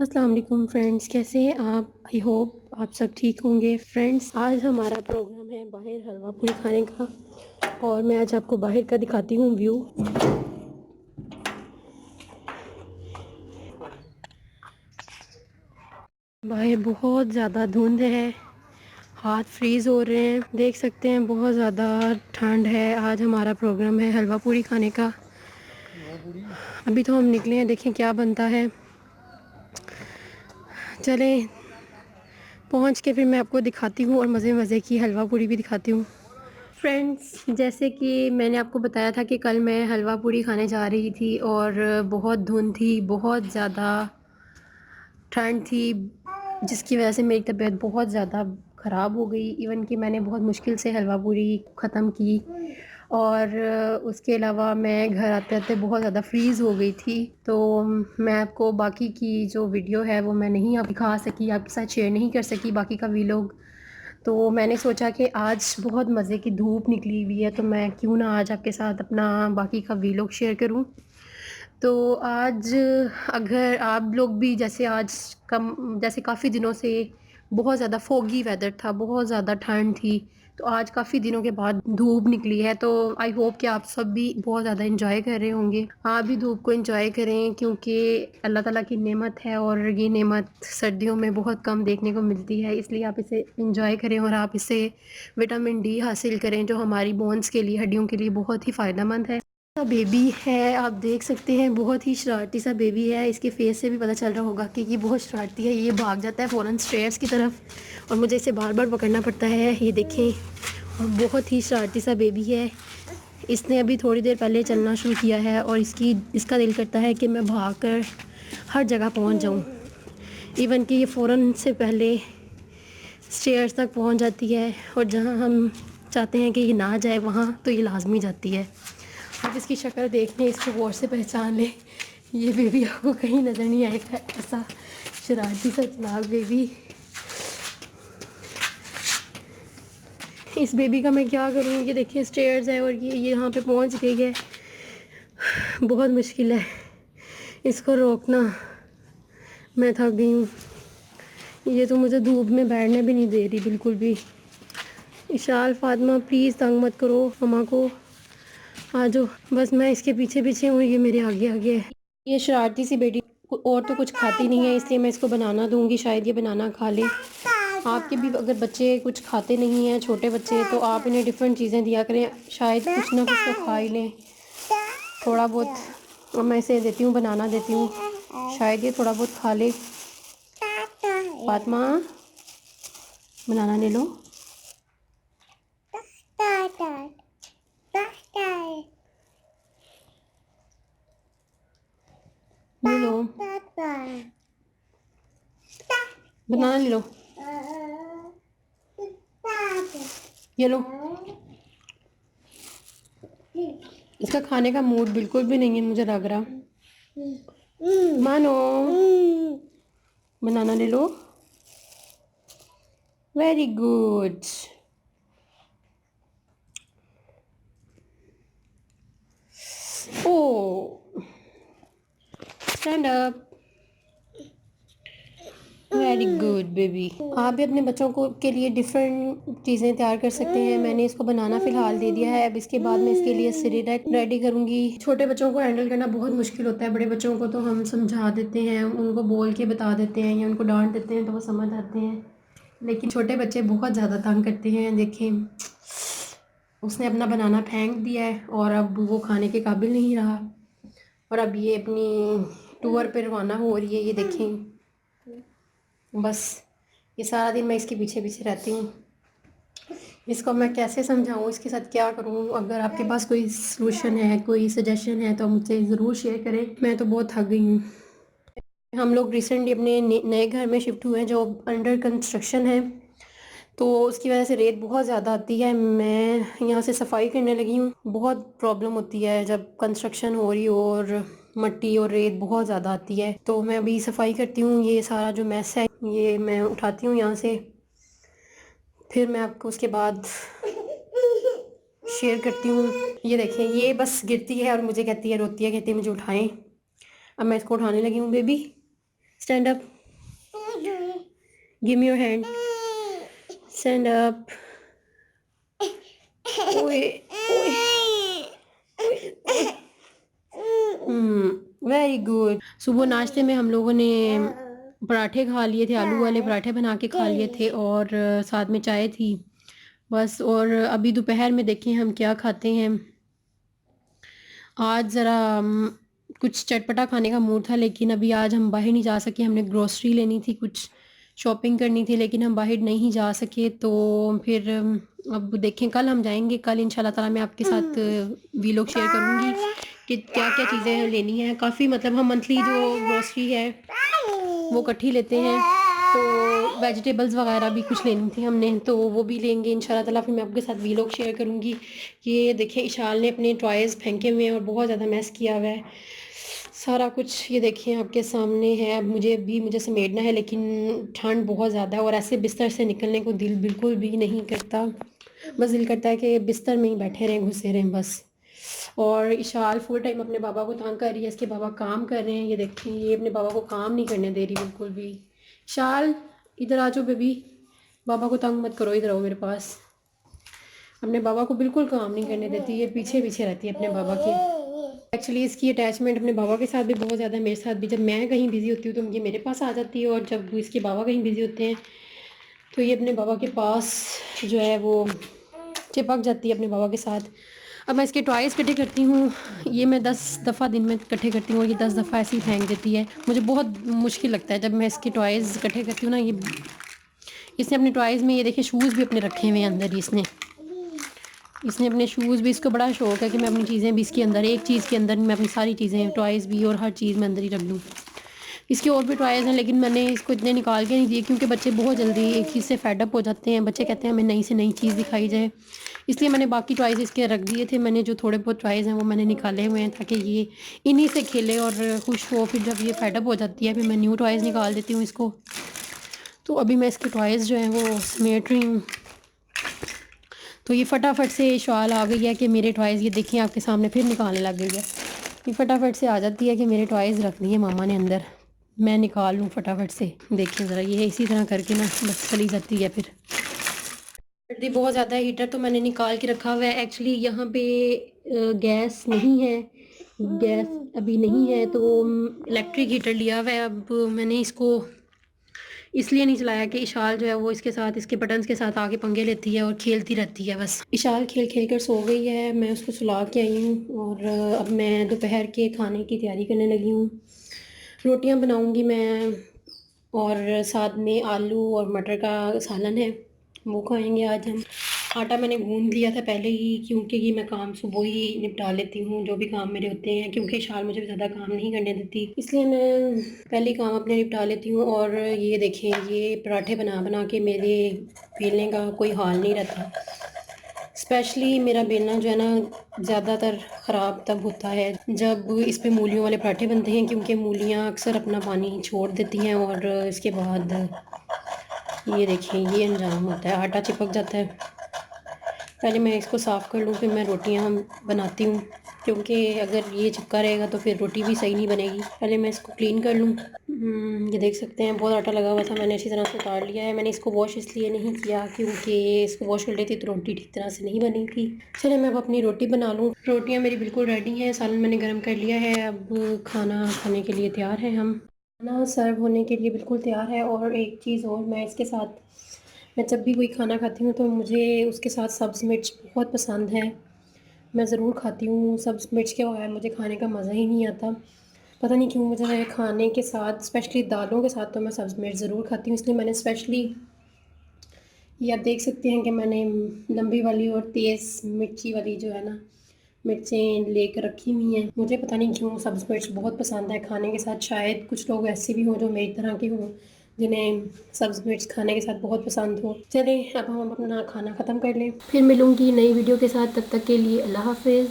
अस्सलाम वालेकुम फ्रेंड्स, कैसे हैं आप? आई होप आप सब ठीक होंगे। फ्रेंड्स, आज हमारा प्रोग्राम है बाहर हलवा पूरी खाने का और मैं आज आपको बाहर का दिखाती हूँ व्यू। बाहर बहुत ज़्यादा धुंध है, हाथ फ्रीज़ हो रहे हैं, देख सकते हैं बहुत ज़्यादा ठंड है। आज हमारा प्रोग्राम है हलवा पूरी खाने का। अभी तो हम निकले हैं, देखें क्या बनता है। चलें पहुँच के फिर मैं आपको दिखाती हूँ और मज़े मज़े की हलवा पूरी भी दिखाती हूँ। फ्रेंड्स, जैसे कि मैंने आपको बताया था कि कल मैं हलवा पूरी खाने जा रही थी और बहुत धुंध थी, बहुत ज़्यादा ठंड थी, जिसकी वजह से मेरी तबीयत बहुत ज़्यादा ख़राब हो गई। इवन कि मैंने बहुत मुश्किल से हलवा पूरी ख़त्म की और उसके अलावा मैं घर आते-आते बहुत ज़्यादा फ्रीज़ हो गई थी। तो मैं आपको बाकी की जो वीडियो है वो मैं नहीं अब दिखा सकी, आपके साथ शेयर नहीं कर सकी बाकी का वीलॉग। तो मैंने सोचा कि आज बहुत मज़े की धूप निकली हुई है, तो मैं क्यों ना आज आपके साथ अपना बाकी का वीलॉग शेयर करूं। तो आज अगर आप लोग भी जैसे आज कम जैसे काफ़ी दिनों से बहुत ज़्यादा फोगी वेदर था, बहुत ज़्यादा ठंड थी, तो आज काफ़ी दिनों के बाद धूप निकली है। तो आई होप कि आप सब भी बहुत ज़्यादा इंजॉय कर रहे होंगे। आप भी धूप को इंजॉय करें क्योंकि अल्लाह ताला की नेमत है और ये नेमत सर्दियों में बहुत कम देखने को मिलती है, इसलिए आप इसे इंजॉय करें और आप इससे विटामिन डी हासिल करें जो हमारी बोन्स के लिए, हड्डियों के लिए बहुत ही फ़ायदेमंद है। सा बेबी है, आप देख सकते हैं बहुत ही शरारती सा बेबी है। इसके फेस से भी पता चल रहा होगा कि ये बहुत शरारती है। ये भाग जाता है फ़ौरन स्टेयर्स की तरफ और मुझे इसे बार बार पकड़ना पड़ता है। ये देखें, और बहुत ही शरारती सा बेबी है। इसने अभी थोड़ी देर पहले चलना शुरू किया है और इसका दिल करता है कि मैं भाग कर हर जगह पहुंच जाऊं। इवन कि ये फ़ौरन से पहले स्टेयर्स तक पहुंच जाती है और जहां हम चाहते हैं कि ये ना जाए वहां तो ये लाजमी जाती है। आप इसकी शक्ल देख लें, इसको गौर से पहचान लें। ये बेबी आपको कहीं नज़र नहीं आएगा, ऐसा शरारती सा चालाक बेबी। इस बेबी का मैं क्या करूँ? ये देखिए स्टेयर्स है और ये यहाँ पे पहुँच गई है। बहुत मुश्किल है इसको रोकना। मैं थक गई हूँ। ये तो मुझे धूप में बैठने भी नहीं दे रही बिल्कुल भी। इशाल, फातिमा प्लीज़ तंग मत करो मम्मा को, आ जाओ। बस मैं इसके पीछे पीछे हूँ, ये मेरे आगे आगे है। ये शरारती सी बेटी और तो कुछ खाती नहीं है, इसलिए मैं इसको बनाना दूंगी, शायद ये बनाना खा ले। आपके भी अगर बच्चे कुछ खाते नहीं हैं, छोटे बच्चे, तो आप इन्हें डिफरेंट चीज़ें दिया करें, शायद कुछ ना कुछ तो खा ही लें थोड़ा बहुत। और मैं इसे देती हूँ, बनाना देती हूँ, शायद ये थोड़ा बहुत खा ले। फातिमा, बनाना ले लो। ले लो, बनाना ले लो, ये लो। इसका खाने का मूड बिल्कुल भी नहीं है मुझे लग रहा। मानो, बनाना ले लो। Very good. ओ, stand up. Very good baby. आप भी अपने बच्चों को के लिए डिफरेंट चीज़ें तैयार कर सकते हैं। मैंने इसको बनाना फ़िलहाल दे दिया है, अब इसके बाद मैं इसके लिए सिरेलैक रेडी करूँगी। छोटे बच्चों को हैंडल करना बहुत मुश्किल होता है। बड़े बच्चों को तो हम समझा देते हैं, उनको बोल के बता देते हैं या उनको डांट देते हैं तो वो समझ आते हैं, लेकिन छोटे बच्चे बहुत ज़्यादा तंग करते हैं। देखें, उसने अपना बनाना फेंक दिया है और अब वो खाने के काबिल नहीं रहा और अब ये अपनी टूर पे रवाना हो रही है। ये देखें, बस ये सारा दिन मैं इसके पीछे पीछे रहती हूँ। इसको मैं कैसे समझाऊँ, इसके साथ क्या करूँ? अगर आपके पास कोई सलूशन है, कोई सजेशन है तो मुझसे ज़रूर शेयर करें। मैं तो बहुत थक गई हूँ। हम लोग रिसेंटली अपने नए घर में शिफ्ट हुए हैं जो अंडर कंस्ट्रक्शन है, तो उसकी वजह से रेत बहुत ज़्यादा आती है। मैं यहाँ से सफाई करने लगी हूँ। बहुत प्रॉब्लम होती है जब कंस्ट्रक्शन हो रही हो और मट्टी और रेत बहुत ज़्यादा आती है, तो मैं अभी सफाई करती हूँ। ये सारा जो मैस है ये मैं उठाती हूँ यहाँ से, फिर मैं आपको उसके बाद शेयर करती हूँ। ये देखें, ये बस गिरती है और मुझे कहती है, रोती है, कहती है मुझे उठाएं। अब मैं इसको उठाने लगी हूँ baby. Stand up, give me your hand, stand up. ओए ओए, वेरी गुड। सुबह नाश्ते में हम लोगों ने पराठे खा लिए थे, आलू वाले पराठे बना के खा लिए थे और साथ में चाय थी बस। और अभी दोपहर में देखें हम क्या खाते हैं। आज ज़रा कुछ चटपटा खाने का मूड था, लेकिन अभी आज हम बाहर नहीं जा सके। हमने ग्रोसरी लेनी थी, कुछ शॉपिंग करनी थी, लेकिन हम बाहर नहीं जा सके। तो फिर अब देखें, कल हम जाएंगे। कल इंशाल्लाह ताला मैं आपके साथ वीलॉग शेयर करूंगी कि क्या क्या चीज़ें लेनी है। काफ़ी मतलब हम मंथली जो ग्रोसरी है वो इकट्ठी लेते हैं, तो वेजिटेबल्स वगैरह भी कुछ लेनी थी हमने, तो वो भी लेंगे इंशाल्लाह ताला। फिर मैं आपके साथ वीलॉग शेयर करूंगी। ये देखिए इशाल ने अपने टॉयज़ फेंके हुए हैं और बहुत ज़्यादा मैस किया हुआ है सारा कुछ। ये देखिए आपके सामने है। अब मुझे समेटना है, लेकिन ठंड बहुत ज़्यादा है और ऐसे बिस्तर से निकलने को दिल बिल्कुल भी नहीं करता। बस दिल करता है कि बिस्तर में ही बैठे रहें, घुसे रहें बस। और इशाल फुल टाइम अपने बाबा को तंग कर रही है। इसके बाबा काम कर रहे हैं, ये देखिए ये अपने बाबा को काम नहीं करने दे रही बिल्कुल भी। इशाल इधर आ जाओ बेबी, बाबा को तंग मत करो, इधर आओ मेरे पास। अपने बाबा को बिल्कुल काम नहीं करने देती, ये पीछे पीछे रहती है अपने बाबा के। एक्चुअली इसकी अटैचमेंट अपने बाबा के साथ भी बहुत ज़्यादा है, मेरे साथ भी। जब मैं कहीं बिज़ी होती हूँ तो ये मेरे पास आ जाती है, और जब इसके बाबा कहीं बिज़ी होते हैं तो ये अपने बाबा के पास जो है वो चिपक जाती है अपने बाबा के साथ। अब मैं इसके टॉयज़ इकट्ठे करती हूँ। ये मैं 10 दफ़ा दिन में इकट्ठे करती हूँ और ये 10 दफ़ा ऐसे ही फेंक देती है। मुझे बहुत मुश्किल लगता है जब मैं इसके टॉयज़ इकट्ठे करती हूँ ना। ये इसने अपने टॉयज़ में ये देखिए शूज़ भी अपने रखे हुए हैं अंदर। इसने अपने शूज़ भी, इसको बड़ा शौक है कि मैं अपनी चीज़ें भी इसके अंदर, एक चीज़ के अंदर मैं अपनी सारी चीज़ें, टॉयज़ भी और हर चीज़ में अंदर ही रख दूँ। इसके और भी टॉयज़ हैं, लेकिन मैंने इसको इतने निकाल के नहीं दिए क्योंकि बच्चे बहुत जल्दी एक चीज़ से फेडअप हो जाते हैं। बच्चे कहते हैं हमें नई से नई चीज़ दिखाई जाए, इसलिए मैंने बाकी टॉयज़ इसके रख दिए थे। मैंने जो थोड़े बहुत टॉयज़ हैं वो मैंने निकाले हुए हैं ताकि ये इन्हीं से खेले और खुश हो। फिर जब ये फेडअप हो जाती है फिर मैं न्यू टॉयज़ निकाल देती हूँ इसको। तो अभी मैं इसके टॉयज़ जो हैं वो समेट रही हूँ। तो ये फटाफट से शॉल आ गई है कि मेरे टॉयज़, ये देखिए आपके सामने फिर निकालने लग गई है। ये फटाफट से आ जाती है कि मेरे टॉयज़ रख दिए मामा ने अंदर, मैं निकाल लूँ फटाफट से। देखिए ज़रा ये इसी तरह करके ना बस चली जाती है। फिर सर्दी बहुत ज़्यादा है, हीटर तो मैंने निकाल के रखा हुआ है। एक्चुअली यहाँ पे गैस नहीं है, गैस अभी नहीं है, तो इलेक्ट्रिक हीटर लिया हुआ है। अब मैंने इसको इसलिए नहीं चलाया कि इशाल जो है वो इसके साथ, इसके बटन्स के साथ आके पंगे लेती है और खेलती रहती है बस। इशाल खेल खेल कर सो गई है, मैं उसको सुला के आई हूँ और अब मैं दोपहर के खाने की तैयारी करने लगी हूँ। रोटियाँ बनाऊँगी मैं और साथ में आलू और मटर का सालन है, वो खाएंगे आज हम। आटा मैंने गूंद लिया था पहले ही, क्योंकि ये मैं काम सुबह ही निपटा लेती हूँ जो भी काम मेरे होते हैं, क्योंकि शाल मुझे ज़्यादा काम नहीं करने देती, इसलिए मैं पहले ही काम अपने निपटा लेती हूँ। और ये देखें ये पराठे बना बना के मेरे बेलने का कोई हाल नहीं रहता। स्पेशली मेरा बेलना जो है ना ज़्यादातर ख़राब तब होता है जब इस पे मूलियों वाले पराठे बनते हैं, क्योंकि मूलियाँ अक्सर अपना पानी छोड़ देती हैं और इसके बाद ये देखें ये अंजाम होता है, आटा चिपक जाता है। पहले मैं इसको साफ़ कर लूँ फिर मैं रोटियाँ बनाती हूँ, क्योंकि अगर ये चिपका रहेगा तो फिर रोटी भी सही नहीं बनेगी। पहले मैं इसको क्लीन कर लूँ। ये देख सकते हैं बहुत आटा लगा हुआ था, मैंने अच्छी तरह से उतार लिया है। मैंने इसको वॉश इसलिए नहीं किया क्योंकि इसको वॉश कर लेती तो रोटी ठीक तरह से नहीं बनी थी। चलिए मैं अब अपनी रोटी बना लूँ। रोटियाँ मेरी बिल्कुल रेडी हैं, सालन मैंने गर्म कर लिया है। अब खाना खाने के लिए तैयार है, हम खाना सर्व होने के लिए बिल्कुल तैयार है। और एक चीज़ और, मैं इसके साथ, मैं जब भी कोई खाना खाती हूँ तो मुझे उसके साथ सब्ज़ मिर्च बहुत पसंद है, मैं ज़रूर खाती हूँ। सब्ज़ मिर्च के बगैर मुझे खाने का मज़ा ही नहीं आता, पता नहीं क्यों। मुझे खाने के साथ, स्पेशली दालों के साथ तो मैं सब्ज़ मिर्च ज़रूर खाती हूँ, इसलिए मैंने स्पेशली, ये आप देख सकते हैं कि मैंने लंबी वाली और तेज़ मिर्ची वाली जो है ना मिर्चें लेकर रखी हुई हैं। मुझे पता नहीं क्यों सब्ज़ मिर्च बहुत पसंद है खाने के साथ। शायद कुछ लोग ऐसे भी हों जो मेरी तरह के हों जिन्हें सब्ज़ मिर्च खाने के साथ बहुत पसंद हो। चलें अब हम अपना खाना ख़त्म कर लें, फिर मिलूँगी नई वीडियो के साथ। तब तक के लिए अल्लाह हाफ़िज़।